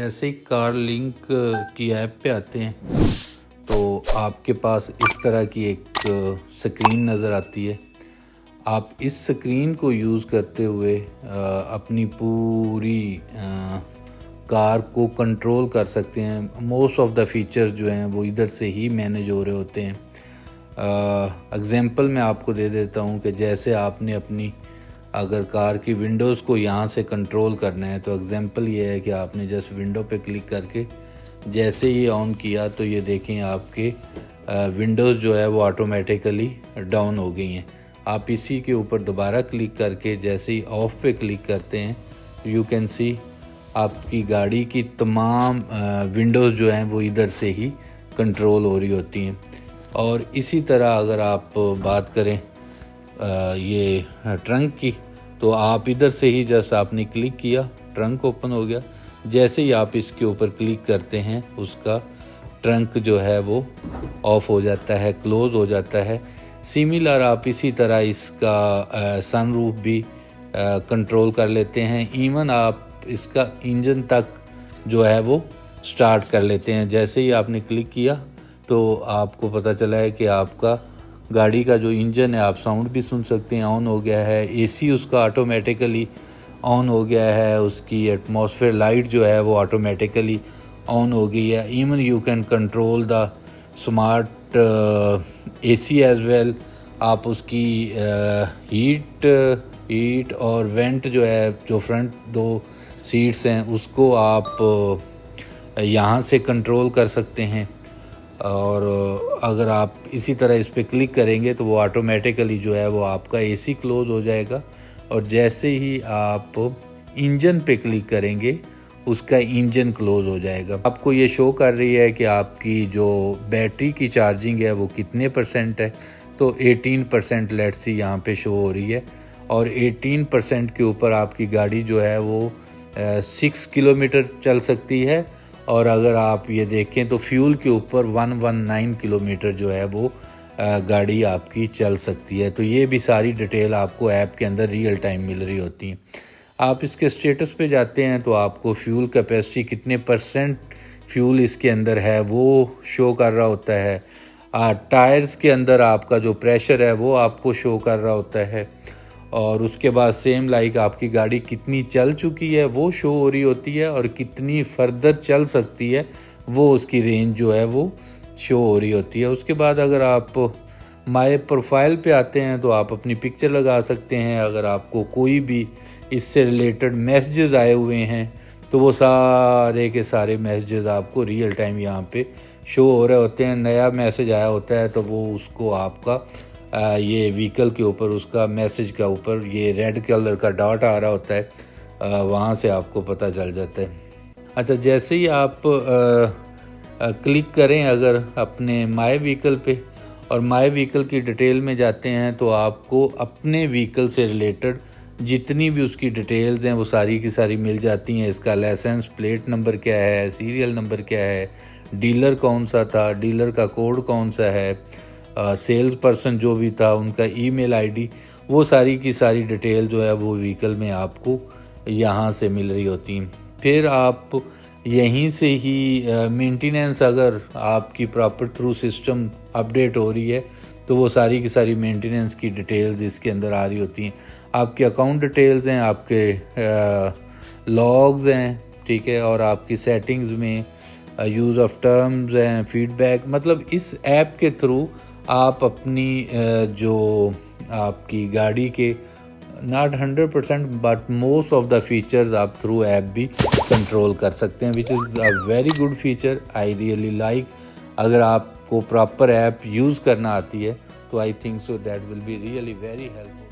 जैसे ही car link की app पे आते हैं तो आपके पास इस तरह की एक स्क्रीन नज़र आती है। आप इस स्क्रीन को यूज़ करते हुए अपनी पूरी कार को कंट्रोल कर सकते हैं। मोस्ट ऑफ द फीचर्स जो हैं वो इधर से ही मैनेज हो रहे होते हैं। एग्ज़ाम्पल मैं आपको दे देता हूँ कि जैसे आपने अपनी अगर कार की विंडोज़ को यहाँ से कंट्रोल करना है तो एग्ज़ाम्पल ये है कि आपने जस्ट विंडो पे क्लिक करके जैसे ही ऑन किया तो ये देखें आपके विंडोज़ जो है वो ऑटोमेटिकली डाउन हो गई हैं। आप इसी के ऊपर दोबारा क्लिक करके जैसे ही ऑफ़ पे क्लिक करते हैं यू कैन सी आपकी गाड़ी की तमाम विंडोज़ जो हैं वो इधर से ही कंट्रोल हो रही होती हैं। और इसी तरह अगर आप बात करें ये ट्रंक की, तो आप इधर से ही जैसे आपने क्लिक किया ट्रंक ओपन हो गया। जैसे ही आप इसके ऊपर क्लिक करते हैं उसका ट्रंक जो है वो ऑफ हो जाता है, क्लोज़ हो जाता है। सिमिलर आप इसी तरह इसका सनरूफ भी कंट्रोल कर लेते हैं। इवन आप इसका इंजन तक जो है वो स्टार्ट कर लेते हैं। जैसे ही आपने क्लिक किया तो आपको पता चला है कि आपका गाड़ी का जो इंजन है आप साउंड भी सुन सकते हैं, ऑन हो गया है। एसी उसका ऑटोमेटिकली ऑन हो गया है, उसकी एटमॉस्फेयर लाइट जो है वो ऑटोमेटिकली ऑन हो गई है। Even you can control the smart AC as well. आप उसकी हीट और वेंट जो है, जो फ्रंट दो सीट्स हैं उसको आप यहाँ से कंट्रोल कर सकते हैं। और अगर आप इसी तरह इस पर क्लिक करेंगे तो वो ऑटोमेटिकली जो है वो आपका एसी क्लोज़ हो जाएगा। और जैसे ही आप इंजन पे क्लिक करेंगे उसका इंजन क्लोज़ हो जाएगा। आपको ये शो कर रही है कि आपकी जो बैटरी की चार्जिंग है वो कितने परसेंट है। तो 18% लेट्स सी यहाँ पे शो हो रही है। और 18% के ऊपर आपकी गाड़ी जो है वो 6 किलोमीटर चल सकती है। और अगर आप ये देखें तो फ्यूल के ऊपर 119 किलोमीटर जो है वो गाड़ी आपकी चल सकती है। तो ये भी सारी डिटेल आपको ऐप के अंदर रियल टाइम मिल रही होती हैं। आप इसके स्टेटस पे जाते हैं तो आपको फ्यूल कैपेसिटी कितने परसेंट फ्यूल इसके अंदर है वो शो कर रहा होता है। टायर्स के अंदर आपका जो प्रेशर है वो आपको शो कर रहा होता है। और उसके बाद सेम लाइक आपकी गाड़ी कितनी चल चुकी है वो शो हो रही होती है, और कितनी फर्दर चल सकती है वो उसकी रेंज जो है वो शो हो रही होती है। उसके बाद अगर आप माय प्रोफाइल पे आते हैं तो आप अपनी पिक्चर लगा सकते हैं। अगर आपको कोई भी इससे रिलेटेड मैसेजेस आए हुए हैं तो वो सारे के सारे मैसेजेस आपको रियल टाइम यहाँ पे शो हो रहे होते हैं। नया मैसेज आया होता है तो वो उसको आपका ये व्हीकल के ऊपर उसका मैसेज का ऊपर ये रेड कलर का डॉट आ रहा होता है, वहाँ से आपको पता चल जाता है। अच्छा, जैसे ही आप क्लिक करें अगर अपने माय व्हीकल पे और माय व्हीकल की डिटेल में जाते हैं तो आपको अपने व्हीकल से रिलेटेड जितनी भी उसकी डिटेल्स हैं वो सारी की सारी मिल जाती हैं। इसका लाइसेंस प्लेट नंबर क्या है, सीरियल नंबर क्या है, डीलर कौन सा था, डीलर का कोड कौन सा है, सेल्स पर्सन जो भी था उनका ईमेल आईडी, वो सारी की सारी डिटेल जो है वो व्हीकल में आपको यहाँ से मिल रही होती हैं। फिर आप यहीं से ही मेंटेनेंस अगर आपकी प्रॉपर थ्रू सिस्टम अपडेट हो रही है तो वो सारी की सारी मेंटेनेंस की डिटेल्स इसके अंदर आ रही होती हैं। आपके अकाउंट डिटेल्स हैं, आपके लॉग्स हैं, ठीक है, और आपकी सेटिंग्स में यूज़ ऑफ टर्म्स हैं, फीडबैक। मतलब इस ऐप के थ्रू आप अपनी जो आपकी गाड़ी के not 100% but most of the features आप थ्रू ऐप भी कंट्रोल कर सकते हैं, which is a very good feature. I really like. अगर आपको प्रॉपर ऐप यूज़ करना आती है तो I think so that will be really very helpful.